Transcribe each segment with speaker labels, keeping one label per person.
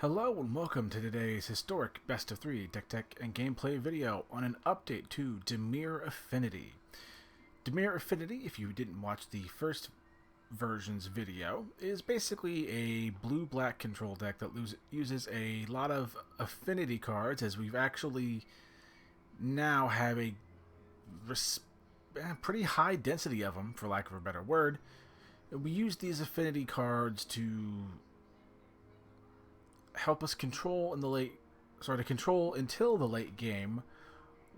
Speaker 1: Hello and welcome to today's historic Best of 3 deck tech and gameplay video on an update to Dimir Affinity. Dimir Affinity, if you didn't watch the first version's video, is basically a blue-black control deck that uses a lot of affinity cards, as we've actually now have a pretty high density of them, for lack of a better word. We use these affinity cards to help us control control until the late game,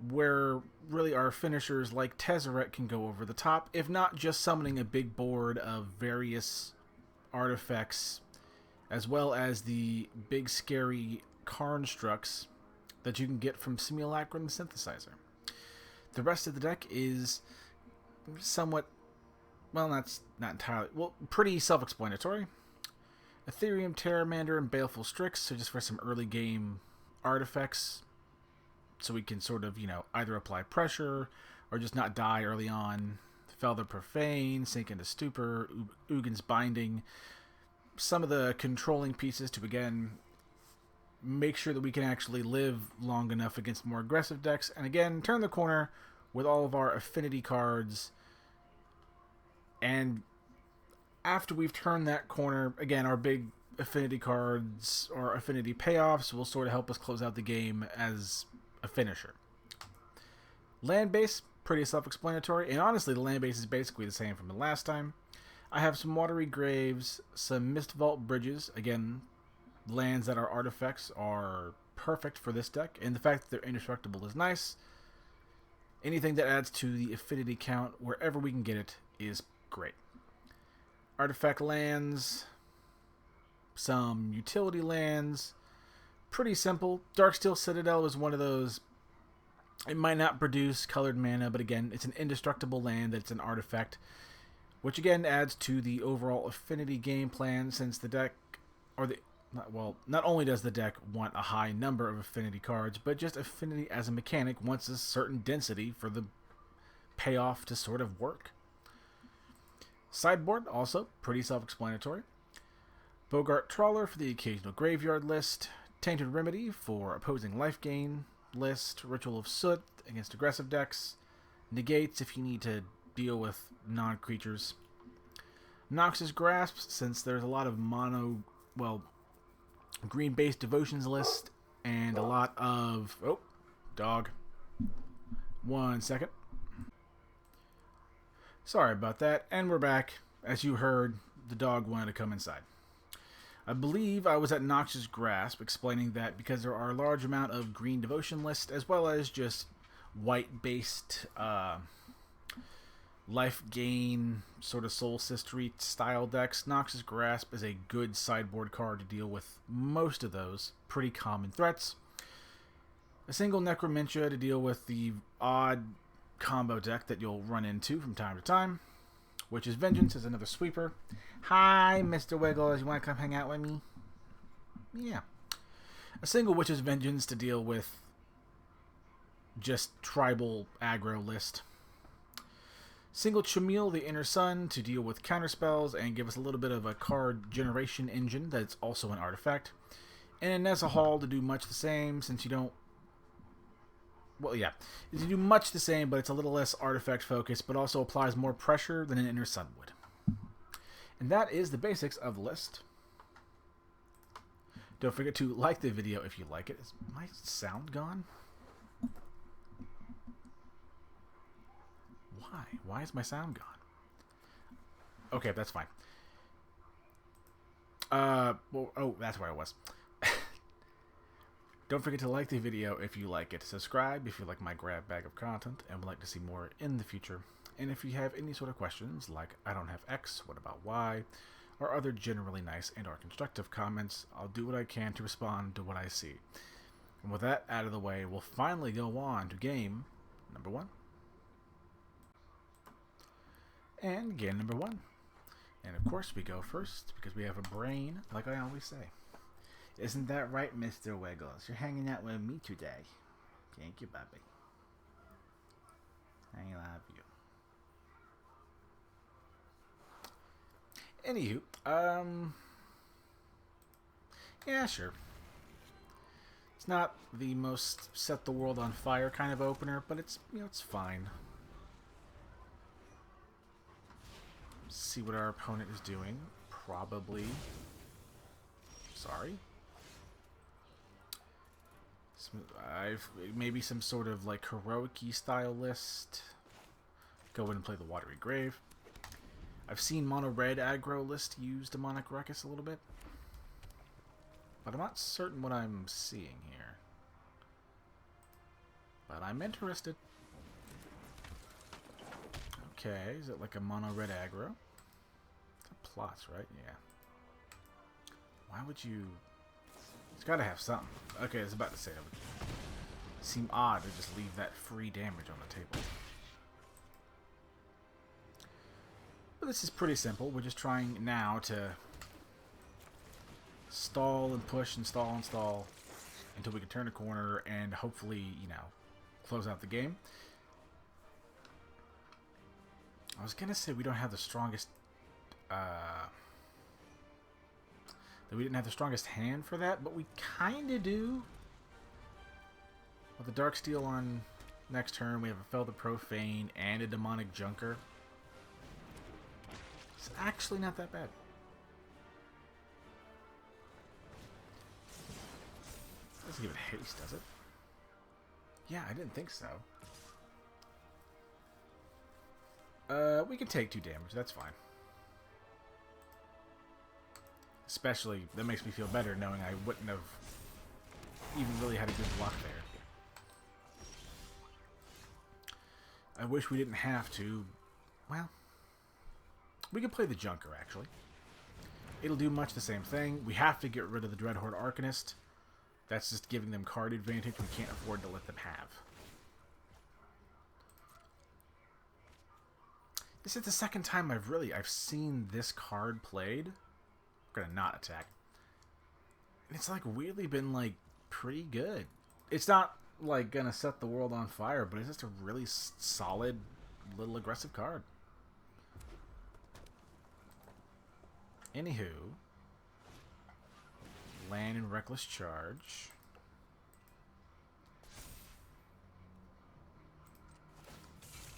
Speaker 1: where really our finishers like Tezzeret can go over the top, if not just summoning a big board of various artifacts, as well as the big scary constructs that you can get from Simulacrum Synthesizer. The rest of the deck is somewhat, well, that's not entirely, well, pretty self-explanatory. Ethereum, Terramander, and Baleful Strix, so just for some early game artifacts, so we can sort of, either apply pressure or just not die early on. Felder Profane, Sink into Stupor, Ugin's Binding, some of the controlling pieces to, again, make sure that we can actually live long enough against more aggressive decks, and again, turn the corner with all of our affinity cards. And after we've turned that corner, again, our big affinity cards or affinity payoffs will sort of help us close out the game as a finisher. Land base, pretty self-explanatory, and honestly, the land base is basically the same from the last time. I have some Watery Graves, some Mist Vault Bridges. Again, lands that are artifacts are perfect for this deck, and the fact that they're indestructible is nice. Anything that adds to the affinity count, wherever we can get it, is great. Artifact lands, some utility lands, pretty simple. Darksteel Citadel is one of those. It might not produce colored mana, but again, it's an indestructible land that's an artifact, which again adds to the overall affinity game plan, since the deck, not only does the deck want a high number of affinity cards, but just affinity as a mechanic wants a certain density for the payoff to sort of work. Sideboard, also pretty self-explanatory. Bogart Trawler for the occasional graveyard list. Tainted Remedy for opposing life gain list. Ritual of Soot against aggressive decks. Negates if you need to deal with non-creatures. Noxus Grasp, since there's a lot of green-based devotions list, and a lot of... Oh, dog. 1 second. Sorry about that, and we're back. As you heard, the dog wanted to come inside. I believe I was at Noxus Grasp explaining that because there are a large amount of green devotion lists, as well as just white-based life gain, sort of Soul Sistery style decks, Noxus Grasp is a good sideboard card to deal with most of those pretty common threats. A single Necromentia to deal with the odd combo deck that you'll run into from time to time. Witch's Vengeance is another sweeper. Hi, Mr. Wiggles. You want to come hang out with me? Yeah. A single Witch's Vengeance to deal with just tribal aggro list. Single Chameel, the Inner Sun, to deal with counterspells and give us a little bit of a card generation engine that's also an artifact. And Nessa Hall to do much the same, since you don't... Well, yeah. You do much the same, but it's a little less artifact focused, but also applies more pressure than an Inner Sun would. And that is the basics of the list. Don't forget to like the video if you like it. Is my sound gone? Why? Why is my sound gone? Okay, that's fine. That's where I was. Don't forget to like the video if you like it. Subscribe if you like my grab bag of content and would like to see more in the future. And if you have any sort of questions, like I don't have X, what about Y, or other generally nice and or constructive comments, I'll do what I can to respond to what I see. And with that out of the way, we'll finally go on to game number 1. And game number 1. And of course we go first, because we have a brain, like I always say. Isn't that right, Mr. Wiggles? You're hanging out with me today. Thank you, Bobby. I love you. Anywho, yeah, sure. It's not the most set the world on fire kind of opener, but it's, you know, it's fine. See what our opponent is doing. Probably. Sorry. Maybe some sort of like heroic-y style list. Go in and play the Watery Grave. I've seen mono red aggro list use Demonic Ruckus a little bit, but I'm not certain what I'm seeing here. But I'm interested. Okay, is it like a mono red aggro? It's a plus, right? Yeah. Why would you? It's got to have something. Okay, I was about to say it would seem odd to just leave that free damage on the table. But this is pretty simple. We're just trying now to stall and push and stall and stall until we can turn a corner and hopefully, you know, close out the game. I was gonna say we don't have the strongest that we didn't have the strongest hand for that, but we kinda do. With the Darksteel on next turn, we have a Fel the Profane and a Demonic Junker. It's actually not that bad. Doesn't give it haste, does it? Yeah, I didn't think so. We can take 2 damage. That's fine. Especially, that makes me feel better knowing I wouldn't have even really had a good block there. I wish we didn't have to. Well, we could play the Junker, actually. It'll do much the same thing. We have to get rid of the Dreadhorde Arcanist. That's just giving them card advantage we can't afford to let them have. This is the second time I've seen this card played. I'm gonna not attack. And it's like weirdly been like pretty good. It's not like gonna set the world on fire, but it's just a really solid little aggressive card. Anywho, land and Reckless Charge.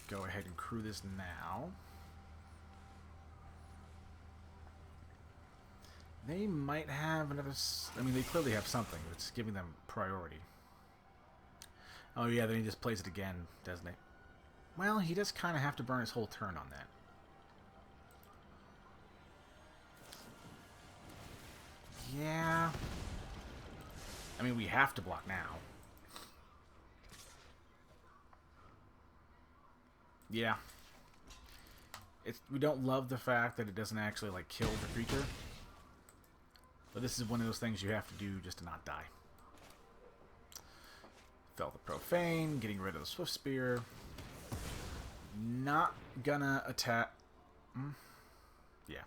Speaker 1: Go ahead and crew this now. They might have another... I mean, they clearly have something that's giving them priority. Oh yeah, then he just plays it again, doesn't he? Well, he does kind of have to burn his whole turn on that. Yeah. I mean, we have to block now. Yeah. We don't love the fact that it doesn't actually, like, kill the creature. But this is one of those things you have to do just to not die. Fel the Profane, getting rid of the Swift Spear. Not gonna attack... Yeah.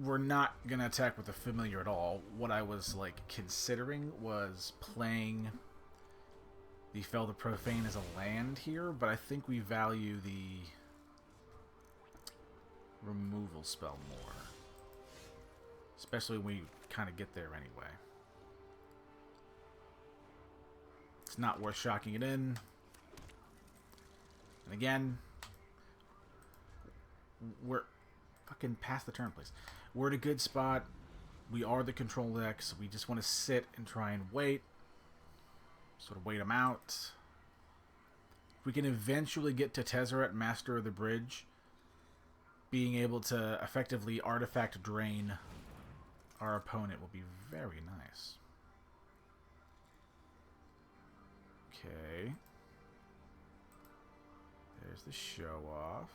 Speaker 1: We're not gonna attack with the Familiar at all. What I was, like, considering was playing the Fel the Profane as a land here, but I think we value the removal spell more. Especially when we kind of get there anyway. It's not worth shocking it in. And again, we're fucking past the turn, please. We're in a good spot. We are the control deck, so we just want to sit and try and wait. Sort of wait them out. If we can eventually get to Tezzeret, Master of the Bridge, being able to effectively artifact drain our opponent will be very nice. Okay. There's the show off.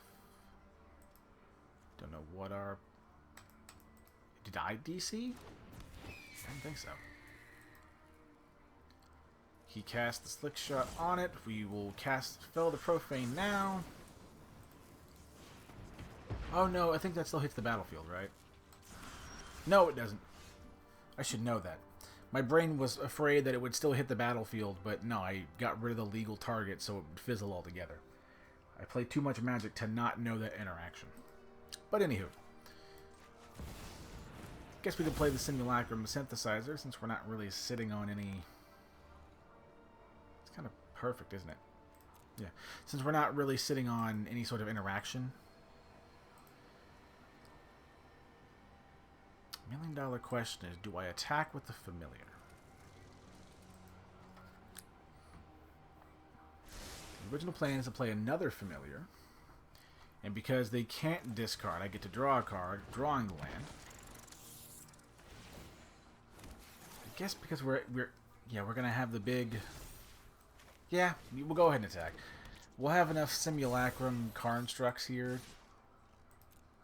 Speaker 1: Don't know what our... Did I DC? I don't think so. He cast the Slick Shot on it. We will cast Fel the Profane now. Oh no, I think that still hits the battlefield, right? No, it doesn't. I should know that. My brain was afraid that it would still hit the battlefield, but no, I got rid of the legal target, so it would fizzle altogether. I played too much Magic to not know that interaction. But anywho. Guess we could play the Simulacrum Synthesizer, since we're not really sitting on any perfect, isn't it? Yeah. Since we're not really sitting on any sort of interaction. $1 million question is, do I attack with the familiar? The original plan is to play another familiar. And because they can't discard, I get to draw a card, drawing the land. I guess because we're gonna have the big. Yeah, we'll go ahead and attack. We'll have enough Simulacrum Constructs here.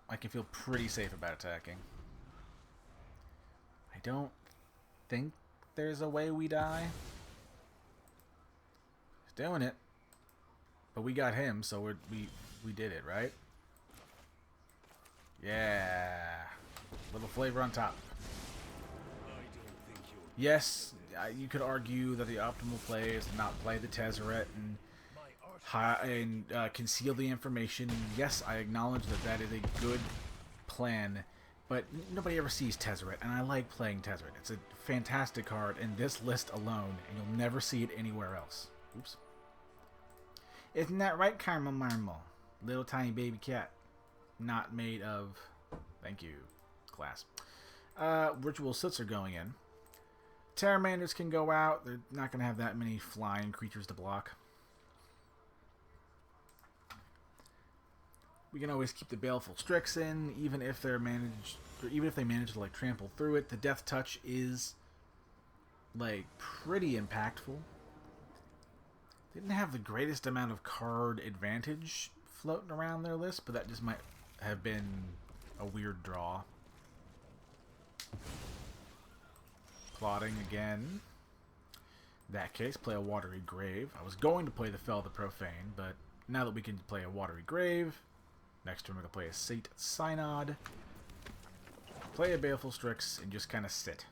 Speaker 1: I can feel pretty safe about attacking. I don't think there's a way we die. He's doing it, but we got him, so we did it, right? Yeah, little flavor on top. Yes, you could argue that the optimal play is to not play the Tezzeret and conceal the information. Yes, I acknowledge that that is a good plan, but nobody ever sees Tezzeret, and I like playing Tezzeret. It's a fantastic card in this list alone, and you'll never see it anywhere else. Oops. Isn't that right, Caramel Marmal? Little tiny baby cat. Not made of... Thank you, class. Ritual Soots are going in. Terramanders can go out. They're not going to have that many flying creatures to block. We can always keep the Baleful Strix in, even if they manage to like trample through it. The Death Touch is like pretty impactful. They didn't have the greatest amount of card advantage floating around their list, but that just might have been a weird draw. Plotting again. In that case, play a Watery Grave. I was going to play the Fell the Profane, but now that we can play a Watery Grave, next turn we're going to play a Sate Synod, play a Baleful Strix, and just kind of sit.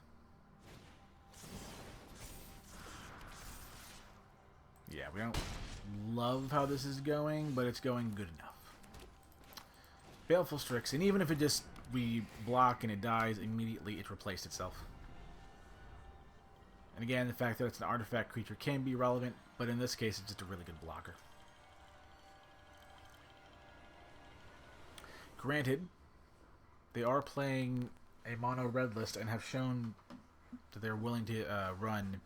Speaker 1: Yeah, we don't love how this is going, but it's going good enough. Baleful Strix, and even if it just, we block and it dies, immediately it replaced itself. And again, the fact that it's an artifact creature can be relevant, but in this case, it's just a really good blocker. Granted, they are playing a mono red list and have shown that they're willing to run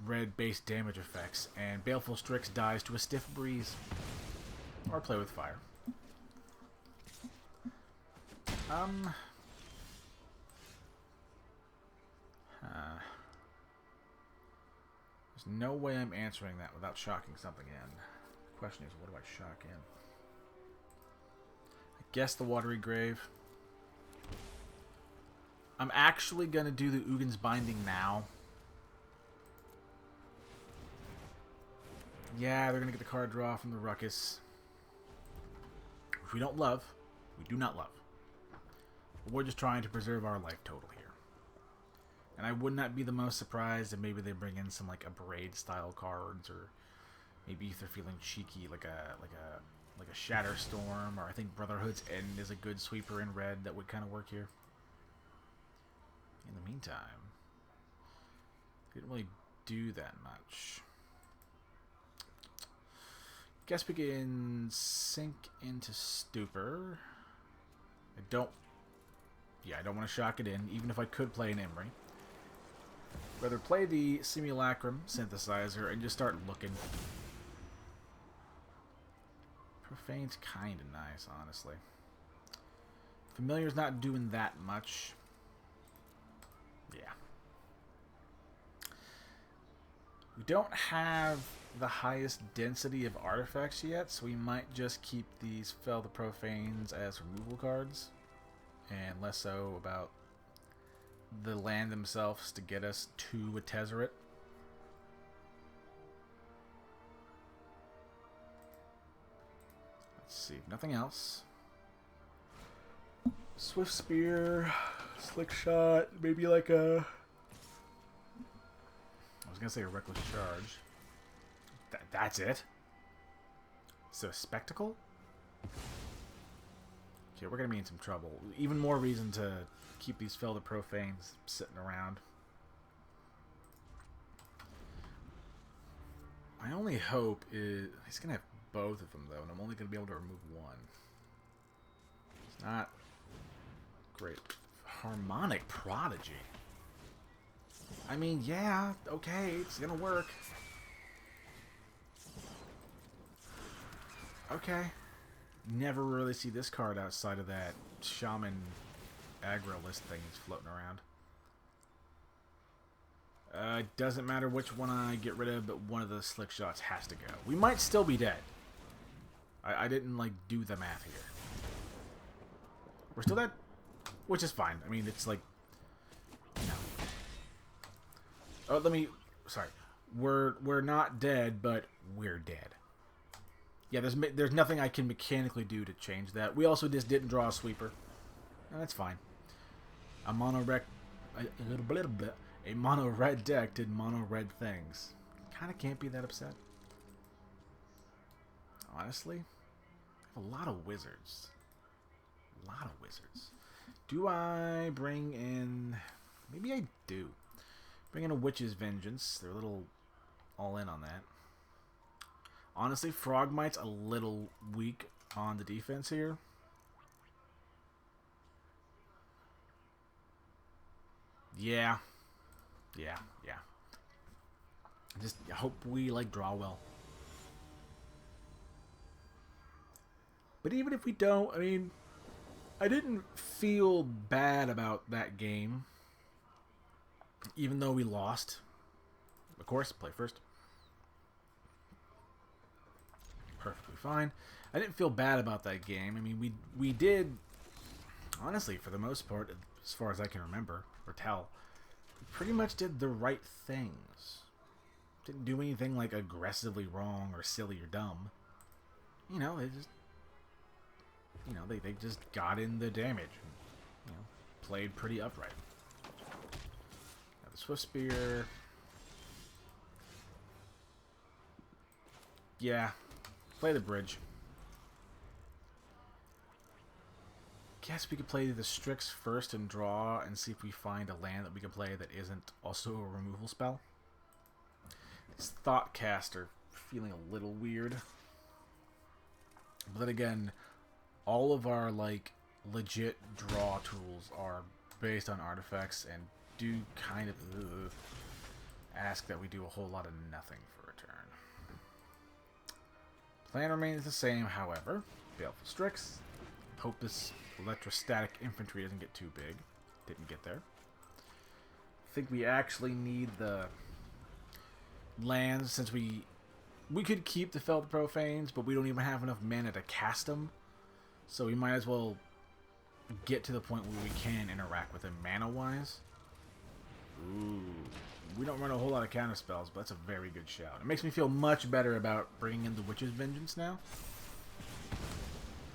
Speaker 1: red-based damage effects, and Baleful Strix dies to a Stiff Breeze. Or play with fire. There's no way I'm answering that without shocking something in. The question is, what do I shock in? I guess the Watery Grave. I'm actually going to do the Ugin's Binding now. Yeah, they're going to get the card draw from the Ruckus. Which we don't love. We do not love. But we're just trying to preserve our life total here. And I would not be the most surprised if maybe they bring in some like Abrade style cards, or maybe if they're feeling cheeky, like a Shatterstorm, or I think Brotherhood's End is a good sweeper in red that would kind of work here. In the meantime, didn't really do that much. Guess we can sink into Stupor. I don't want to shock it in, even if I could play an Emery. Rather play the Simulacrum Synthesizer and just start looking. Profane's kind of nice, honestly. Familiar's not doing that much. Yeah. We don't have the highest density of artifacts yet, so we might just keep these Fell the Profanes as removal cards, and less so about the land themselves to get us to a Tezzeret. Let's see, nothing else. Swift Spear, Slick Shot, maybe like a... I was going to say a Reckless Charge. That's it? So, Spectacle? Okay, we're going to be in some trouble. Even more reason to keep these Fell the Profanes sitting around. My only hope is... He's going to have both of them, though, and I'm only going to be able to remove one. It's not great. Harmonic Prodigy. I mean, yeah, okay, it's going to work. Okay. Never really see this card outside of that Shaman aggro list thing that's floating around. It doesn't matter which one I get rid of, but one of the slick shots has to go. We might still be dead. I didn't, like, do the math here. We're still dead? Which is fine. I mean, it's like... No. Oh, let me... Sorry. We're not dead, but we're dead. Yeah, there's nothing I can mechanically do to change that. We also just didn't draw a sweeper. That's fine. A mono red deck did mono red things. Kind of can't be that upset. Honestly, I have a lot of wizards. A lot of wizards. Do I bring in... Maybe I do. Bring in a Witch's Vengeance. They're a little all in on that. Honestly, Frogmite's a little weak on the defense here. Yeah. Yeah. Just hope we, like, draw well. But even if we don't, I mean, I didn't feel bad about that game. Even though we lost. Of course, play first. Perfectly fine. I didn't feel bad about that game. I mean, we did, honestly, for the most part, as far as I can remember or tell, we pretty much did the right things. Didn't do anything like aggressively wrong or silly or dumb. You know, they just, they just got in the damage. And, played pretty upright. Now the Swift Spear. Yeah. Play the bridge. Guess we could play the Strix first and draw and see if we find a land that we can play that isn't also a removal spell. This Thoughtcaster feeling a little weird. But then again, all of our like legit draw tools are based on artifacts and do kind of ask that we do a whole lot of nothing for a turn. Plan remains the same, however. Baleful Strix. Hope this electrostatic infantry doesn't get too big. Didn't get there. Think we actually need the lands since we could keep the Felt Profanes, but we don't even have enough mana to cast them. So we might as well get to the point where we can interact with them mana-wise. Ooh. We don't run a whole lot of counter spells, but that's a very good shout. It makes me feel much better about bringing in the Witch's Vengeance now.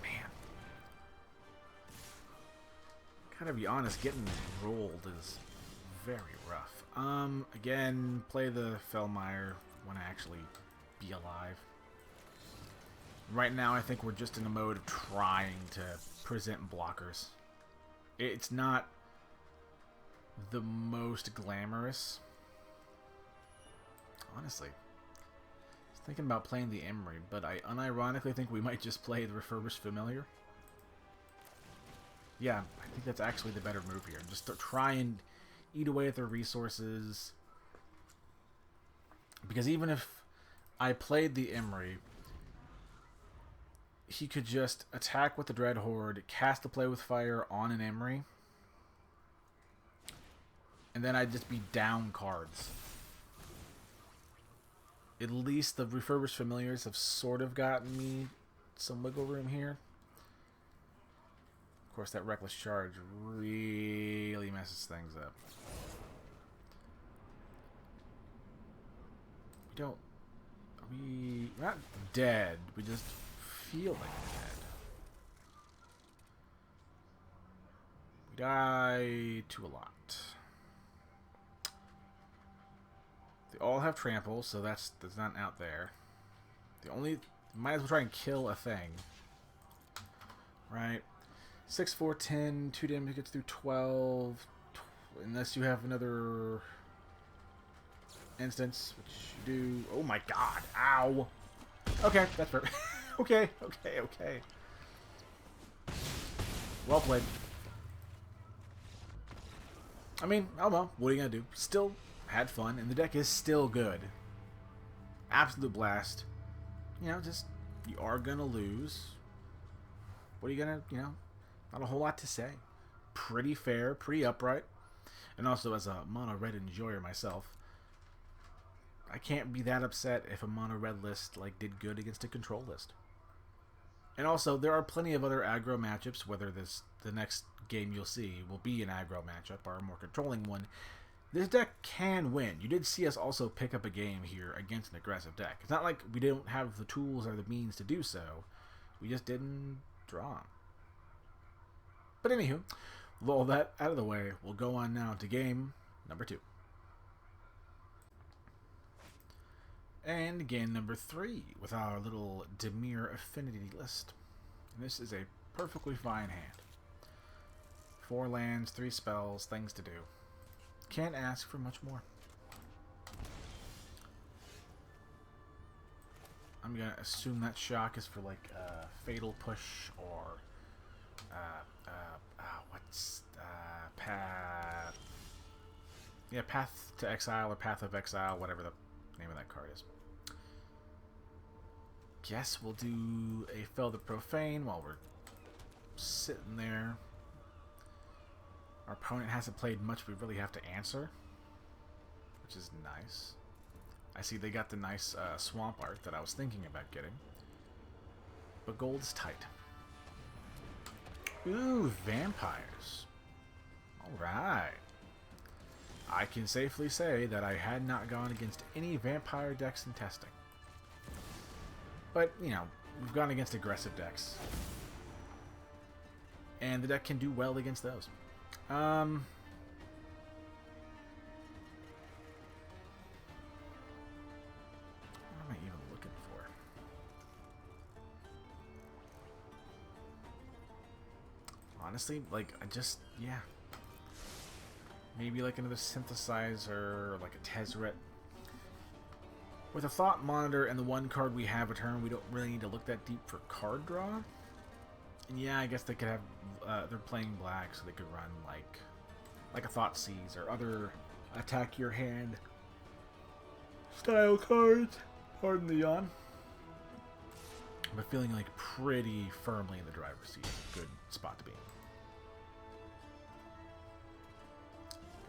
Speaker 1: Man. Gotta be honest, getting rolled is very rough. Again, play the Fellmire when I actually be alive. Right now, I think we're just in a mode of trying to present blockers. It's not the most glamorous. Honestly. I was thinking about playing the Emery, but I unironically think we might just play the Refurbished Familiar. Yeah, I think that's actually the better move here. Just to try and eat away at their resources. Because even if I played the Emery, he could just attack with the Dread Horde, cast the Play with Fire on an Emery, and then I'd just be down cards. At least the Refurbished Familiars have sort of gotten me some wiggle room here. Of course, that Reckless Charge really messes things up. We're not dead. We just feel like we're dead. We die to a lot. They all have trample, so that's not out there. Might as well try and kill a thing. Right? 6, 4, 10, 2 damage gets through 12. Unless you have another... Instance, which you do. Oh my god. Ow. Okay, that's fair. Okay. Well played. I mean, oh well, what are you gonna do? Still had fun, and the deck is still good. Absolute blast. You know, just, you are gonna lose. What are you gonna, not a whole lot to say. Pretty fair, pretty upright. And also, as a mono red enjoyer myself, I can't be that upset if a mono red list did good against a control list. And also, there are plenty of other aggro matchups, whether the next game you'll see will be an aggro matchup or a more controlling one. This deck can win. You did see us also pick up a game here against an aggressive deck. It's not like we don't have the tools or the means to do so. We just didn't draw. But anywho, with all that out of the way, we'll go on now to game number 2. And game number 3 with our little Dimir Affinity list. And this is a perfectly fine hand. 4 lands, 3 spells, things to do. Can't ask for much more. I'm gonna assume that shock is for Fatal Push or Path. Yeah, Path to Exile or Path of Exile, whatever the name of that card is. Guess we'll do a Fell the Profane while we're sitting there. Our opponent hasn't played much we really have to answer, which is nice. I see they got the nice swamp art that I was thinking about getting. But gold's tight. Ooh, vampires. Alright. I can safely say that I had not gone against any vampire decks in testing. But, we've gone against aggressive decks. And the deck can do well against those. What am I even looking for? Honestly, yeah. Maybe another synthesizer, like a Tezzeret. With a Thought Monitor and the one card we have a turn, we don't really need to look that deep for card draw. And yeah, I guess they could have, they're playing black, so they could run like a Thought Seize or other attack your hand style cards. Pardon the yawn. I'm feeling pretty firmly in the driver's seat. Good spot to be in.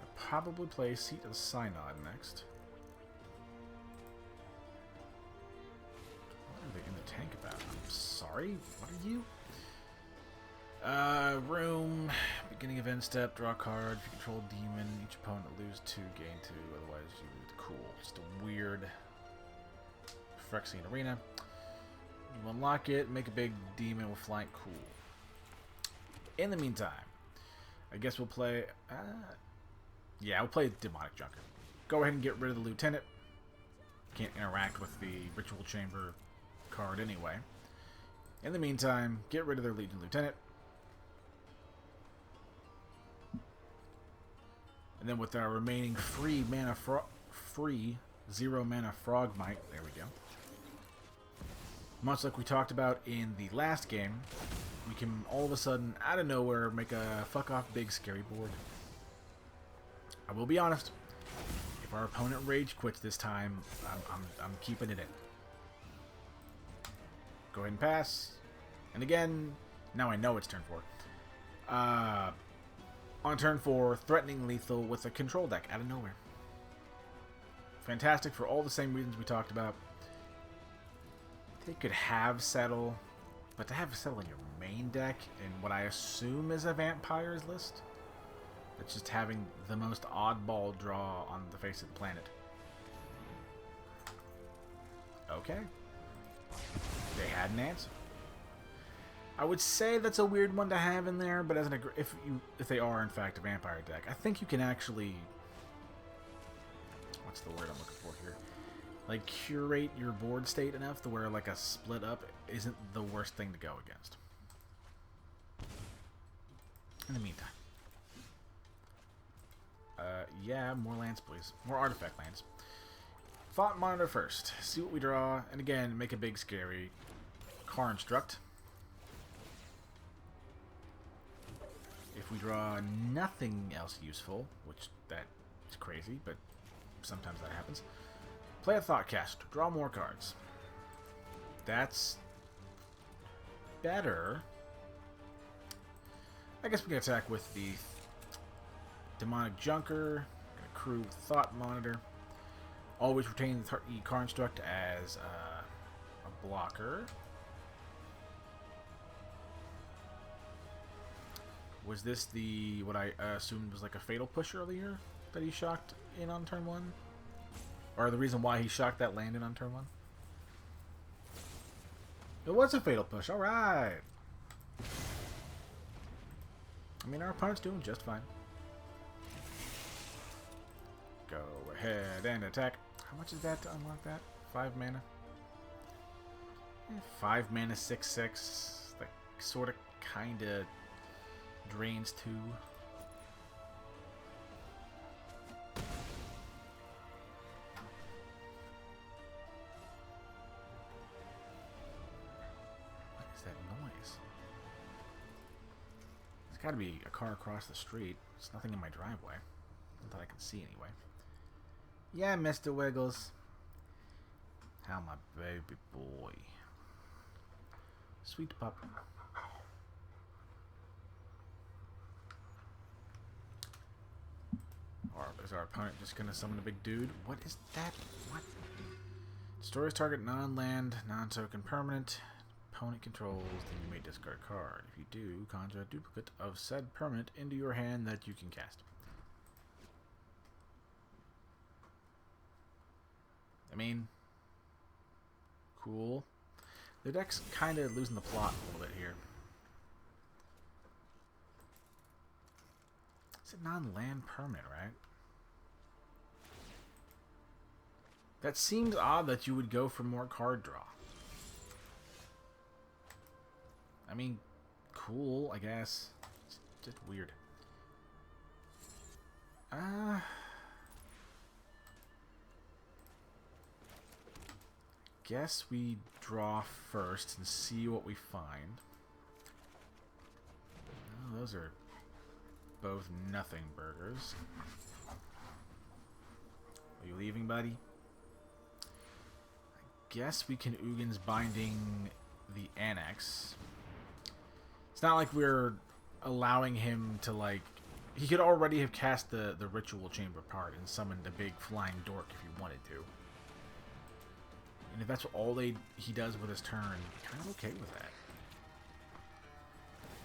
Speaker 1: I'll probably play Seat of the Synod next. What are they in the tank about? I'm sorry, what are you? Room, beginning of end step, draw a card. If you control demon, each opponent lose 2, gain 2, otherwise you lose. Cool. Just a weird Phyrexian Arena. You unlock it, make a big demon with flank. Cool. In the meantime, I guess we'll play... yeah, we'll play Demonic Junker. Go ahead and get rid of the Lieutenant. Can't interact with the Ritual Chamber card anyway. In the meantime, get rid of their Legion Lieutenant. And then with our remaining free 0 mana Frogmite, there we go. Much like we talked about in the last game, we can all of a sudden, out of nowhere, make a fuck off big scary board. I will be honest, if our opponent rage quits this time, I'm keeping it in. Go ahead and pass. And again, now I know it's turn 4. On turn 4, threatening lethal with a control deck out of nowhere. Fantastic for all the same reasons we talked about. They could have Settle, but to have Settle in your main deck in what I assume is a Vampires list, that's just having the most oddball draw on the face of the planet. Okay. They had an answer. I would say that's a weird one to have in there, but as an if they are in fact a vampire deck, I think you can actually, what's the word I'm looking for here? Curate your board state enough to where a split up isn't the worst thing to go against. In the meantime. Yeah, more lands please. More artifact lands. Thought Monitor first. See what we draw, and again, make a big scary car instruct. If we draw nothing else useful, which that's crazy, but sometimes that happens. Play a Thoughtcast. Draw more cards. That's better. I guess we can attack with the Demonic Junker. Accrue Thought Monitor. Always retain the car instruct as a blocker. Was this the what I assumed was like a Fatal Push earlier that he shocked in on turn 1? Or the reason why he shocked that land in on turn 1? It was a Fatal Push, alright! I mean, our opponent's doing just fine. Go ahead and attack. How much is that to unlock that? 5 mana? 5 mana, 6/6. Like, sorta, kinda drains 2. What is that noise? There's gotta be a car across the street. There's nothing in my driveway. Not that I can see anyway. Yeah, Mr. Wiggles. How my baby boy. Sweet pup. Or is our opponent just gonna summon a big dude? What is that? What? Destroys target non-land, non-token permanent. Opponent controls, then you may discard a card. If you do, conjure a duplicate of said permanent into your hand that you can cast. I mean, cool. The deck's kind of losing the plot a little bit here. It's a non-land permanent, right? That seems odd that you would go for more card draw. I mean, cool, I guess. It's just weird. Guess we draw first and see what we find. Oh, those are both nothing burgers. Are you leaving, buddy? I guess we can Ugin's Binding the Annex. It's not like we're allowing him to, like... He could already have cast the Ritual Chamber part and summoned a big flying dork if he wanted to. And if that's all he does with his turn, I'm kind of okay with that.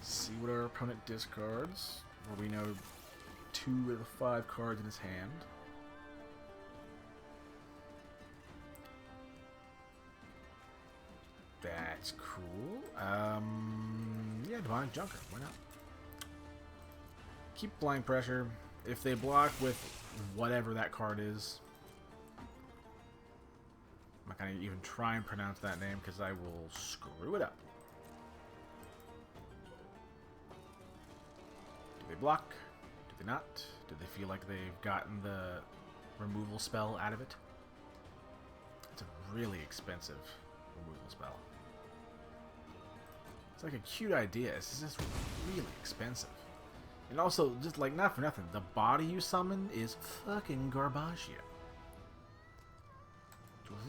Speaker 1: See what our opponent discards. Where we know 2 of the 5 cards in his hand. That's cool. Yeah, Demonic Junker. Why not? Keep Blind Pressure. If they block with whatever that card is, I'm not going to even try and pronounce that name because I will screw it up. Do they block? Do they not? Do they feel like they've gotten the removal spell out of it? It's a really expensive removal spell. It's like a cute idea. It's just really expensive. And also, just like, not for nothing, the body you summon is fucking Garbaggia.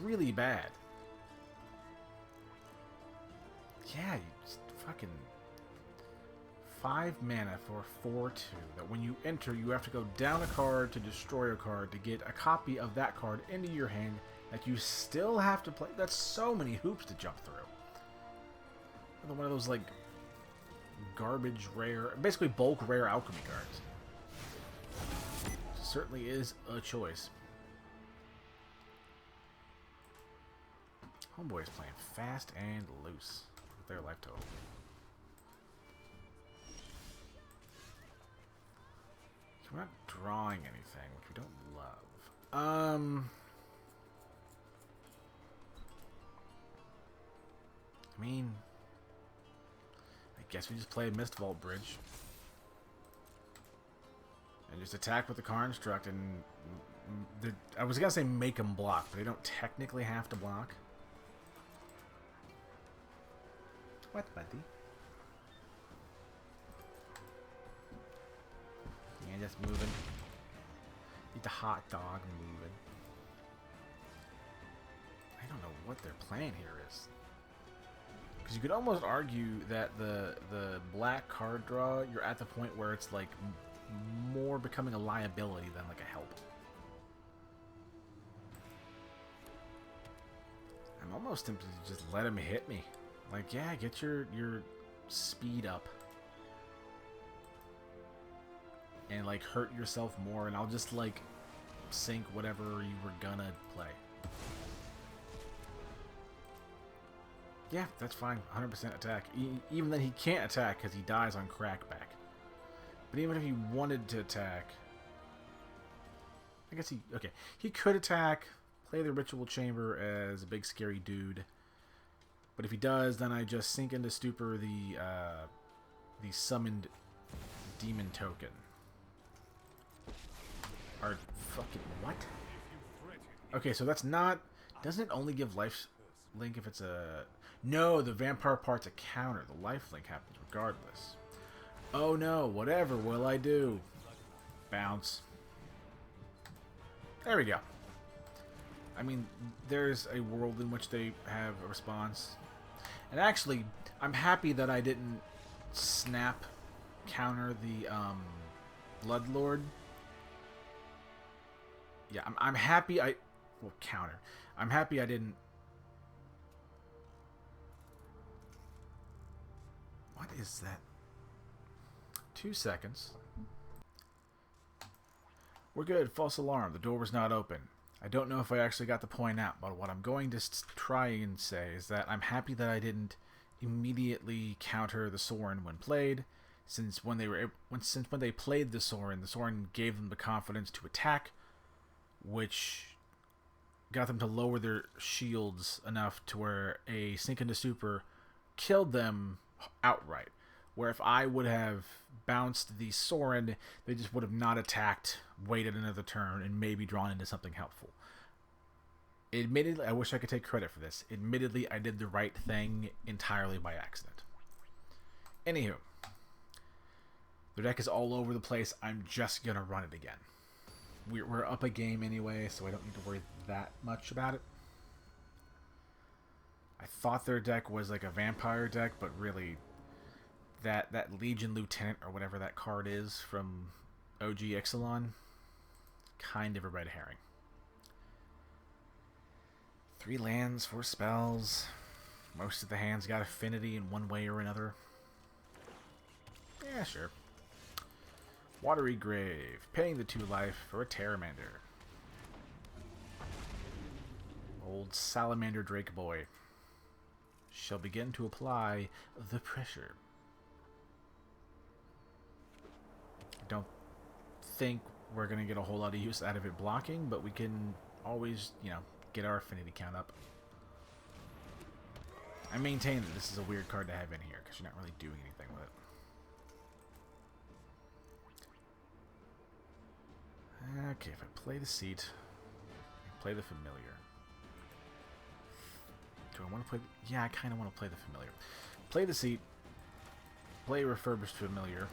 Speaker 1: Really bad. Yeah, you just fucking 5 mana for 4/2. That when you enter, you have to go down a card to destroy a card to get a copy of that card into your hand that you still have to play. That's so many hoops to jump through. Another one of those like garbage rare, basically bulk rare alchemy cards. Certainly is a choice. Homeboy is playing fast and loose with their life total. We're not drawing anything, which we don't love. I mean, I guess we just play Mistvault Bridge. And just attack with the Car Instruct and I was gonna say make them block, but they don't technically have to block. What, buddy? Yeah, just moving. Eat the hot dog moving. I don't know what their plan here is. Because you could almost argue that the black card draw, you're at the point where it's like more becoming a liability than like a help. I'm almost tempted to just let him hit me. Like, yeah, get your speed up. And like hurt yourself more, and I'll just like sink whatever you were gonna play. Yeah, that's fine. 100% attack. Even then, he can't attack because he dies on crackback. But even if he wanted to attack, I guess he could attack, play the Ritual Chamber as a big scary dude. But if he does, then I just sink into Stupor the summoned demon token. Or fucking what? Okay, so that's not. Doesn't it only give life link if it's a? No, the vampire part's a counter. The life link happens regardless. Oh no! Whatever will I do? Bounce. There we go. I mean, there's a world in which they have a response. And actually, I'm happy that I didn't snap counter the Bloodlord. Yeah, I'm happy well, counter. I'm happy I didn't. What is that? 2 seconds. We're good. False alarm. The door was not open. I don't know if I actually got the point out, but what I'm going to try and say is that I'm happy that I didn't immediately counter the Sorin when played, since when they played the Sorin gave them the confidence to attack, which got them to lower their shields enough to where a Sink into Stupor killed them outright. Where if I would have bounced the Sorin, they just would have not attacked, waited another turn, and maybe drawn into something helpful. Admittedly, I wish I could take credit for this. Admittedly, I did the right thing entirely by accident. Anywho, the deck is all over the place. I'm just going to run it again. We're up a game anyway, so I don't need to worry that much about it. I thought their deck was like a vampire deck, but really that Legion Lieutenant or whatever that card is from OG Ixalan, kind of a red herring. 3 lands, 4 spells. Most of the hands got affinity in one way or another. Yeah, sure. Watery Grave, paying the 2 life for a Pteramander. Old Salamander Drake Boy shall begin to apply the pressure. I don't think we're going to get a whole lot of use out of it blocking, but we can always, get our affinity count up. I maintain that this is a weird card to have in here because you're not really doing anything with it. Okay, if I play the Seat, play the Familiar. Do I want to play? Yeah, I kind of want to play the Familiar. Play the Seat. Play Refurbished Familiar.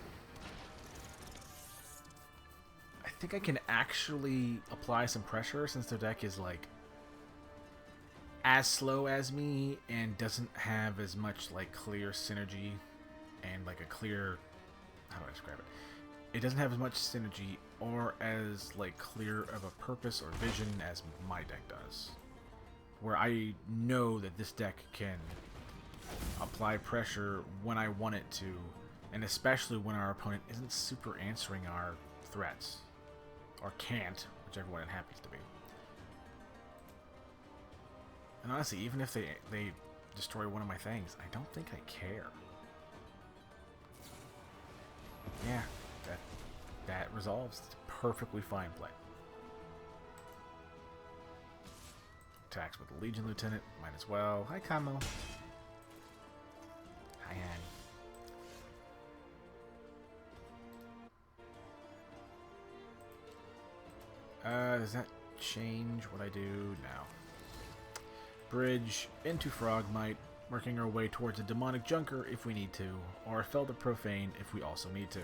Speaker 1: I think I can actually apply some pressure since their deck is like as slow as me and doesn't have as much like clear synergy and like a clear, how do I describe it? It doesn't have as much synergy or as like clear of a purpose or vision as my deck does. Where I know that this deck can apply pressure when I want it to, and especially when our opponent isn't super answering our threats. Or can't, whichever one it happens to be. And honestly, even if they destroy one of my things, I don't think I care. Yeah, that resolves. It's perfectly fine play. Attacks with the Legion Lieutenant, might as well. Hi, Kamo. Hi, Annie. Does that change what I do? No. Bridge into Frogmite, working our way towards a Demonic Junker if we need to, or Fell the Profane if we also need to.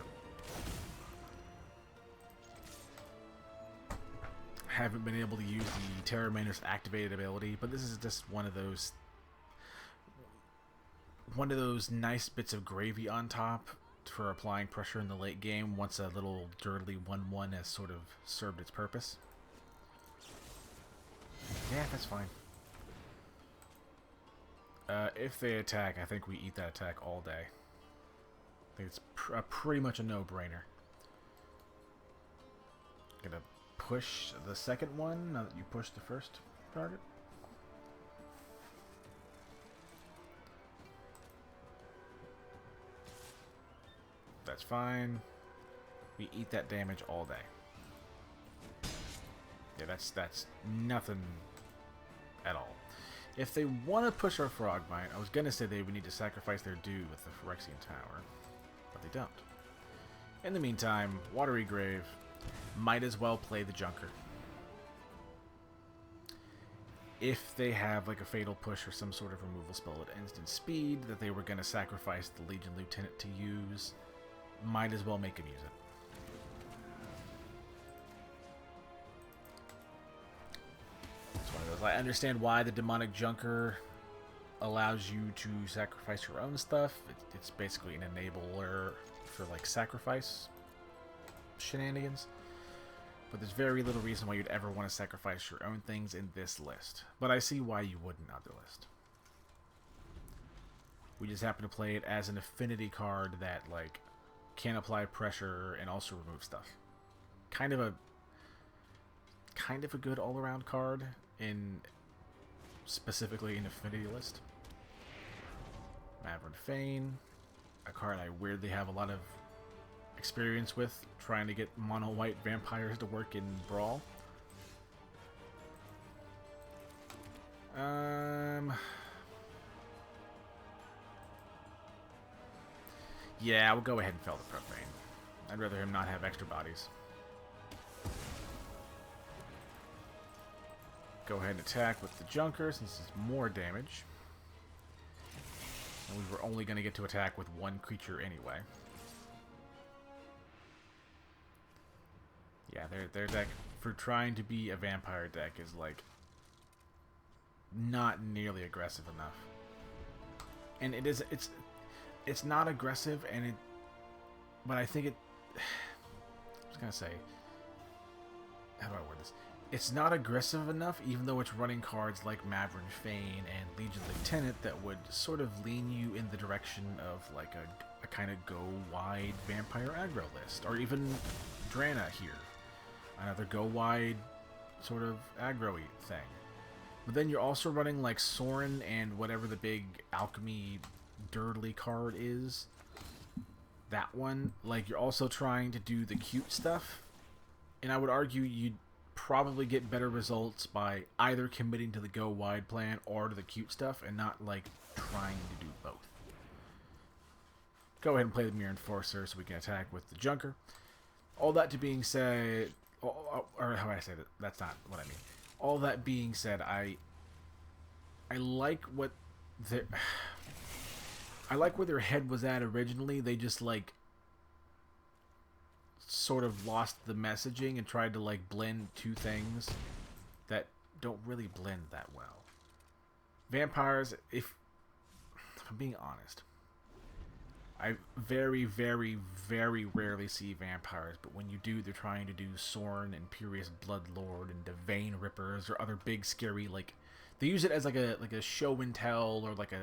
Speaker 1: Haven't been able to use the Terramanor's activated ability, but this is just one of those nice bits of gravy on top for applying pressure in the late game once a little dirtly 1/1 has sort of served its purpose. Yeah, that's fine. If they attack, I think we eat that attack all day. I think it's pretty much a no-brainer. Gonna push the second one now that you pushed the first target. That's fine. We eat that damage all day. Yeah, that's nothing at all. If they want to push our Frogmite, I was going to say they would need to sacrifice their due with the Phyrexian Tower, but they don't. In the meantime, Watery Grave might as well play the Junker. If they have like a Fatal Push or some sort of removal spell at instant speed that they were going to sacrifice the Legion Lieutenant to use, might as well make him use it. I understand why the Demonic Junker allows you to sacrifice your own stuff. It's basically an enabler for like sacrifice shenanigans. But there's very little reason why you'd ever want to sacrifice your own things in this list. But I see why you wouldn't on the list. We just happen to play it as an affinity card that like can apply pressure and also remove stuff. Kind of a good all-around card in specifically an affinity list. Maverick Fane, a card I weirdly have a lot of experience with trying to get mono white vampires to work in Brawl. Yeah, we'll go ahead and Fell the Profane. I'd rather him not have extra bodies. Go ahead and attack with the Junker since it's more damage. And we were only going to get to attack with one creature anyway. Yeah, their deck, for trying to be a vampire deck, is like not nearly aggressive enough. And it's not aggressive, and but I think I was going to say, how do I word this? It's not aggressive enough, even though it's running cards like Maverick Fane and Legion Lieutenant that would sort of lean you in the direction of like a kind of go-wide vampire aggro list. Or even Drana here. Another go-wide sort of aggro-y thing. But then you're also running like Sorin and whatever the big alchemy dirtly card is. That one. Like, you're also trying to do the cute stuff. And I would argue you'd probably get better results by either committing to the go wide plan or to the cute stuff and not like trying to do both. Go ahead and play the Mirror Enforcer so we can attack with the Junker. All that being said, or how I say that, that's not what I mean. All that being said, I like what I like where their head was at originally. They just like sort of lost the messaging and tried to like blend two things that don't really blend that well. Vampires, if I'm being honest, I very, very, very rarely see vampires, but when you do, they're trying to do Sorin, Imperious Bloodlord, and Devane Rippers, or other big scary, like, they use it as like a show and tell, or like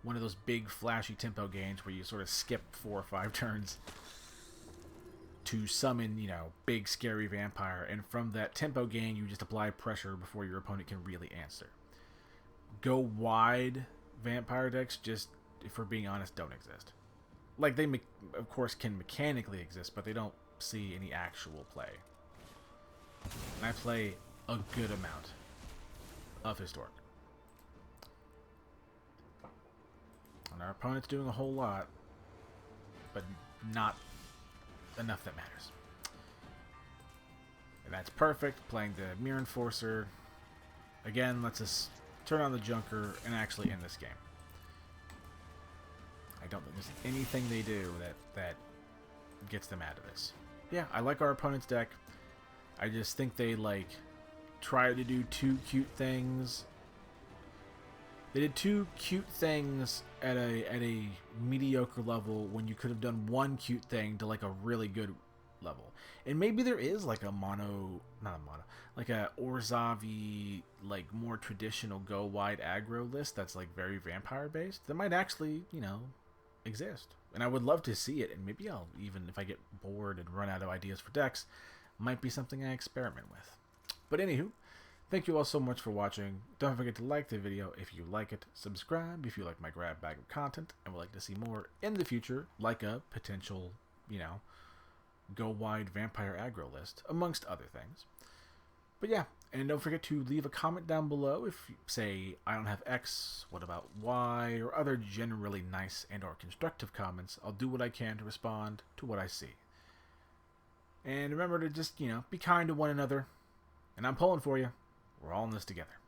Speaker 1: one of those big flashy tempo games where you sort of skip 4 or 5 turns to summon, you know, big scary vampire, and from that tempo gain you just apply pressure before your opponent can really answer. Go wide vampire decks, just, if we're being honest, don't exist. Like, they of course can mechanically exist, but they don't see any actual play. And I play a good amount of Historic. And our opponent's doing a whole lot, but not enough that matters. And that's perfect. Playing the Mirror Enforcer. Again, lets us turn on the Junker and actually end this game. I don't think there's anything they do that gets them out of this. Yeah, I like our opponent's deck. I just think they, like, try to do two cute things. They did two cute things at a mediocre level when you could have done one cute thing to, like, a really good level. And maybe there is, like, like a Orzavi, like, more traditional go wide aggro list that's, like, very vampire based that might actually, you know, exist. And I would love to see it, and maybe I'll, even if I get bored and run out of ideas for decks, might be something I experiment with. But anywho, thank you all so much for watching. Don't forget to like the video if you like it, subscribe if you like my grab bag of content and would like to see more in the future, like a potential, you know, go wide vampire aggro list, amongst other things. But yeah, and don't forget to leave a comment down below if you say, I don't have X, what about Y, or other generally nice and or constructive comments. I'll do what I can to respond to what I see. And remember to just, you know, be kind to one another. And I'm pulling for you. We're all in this together.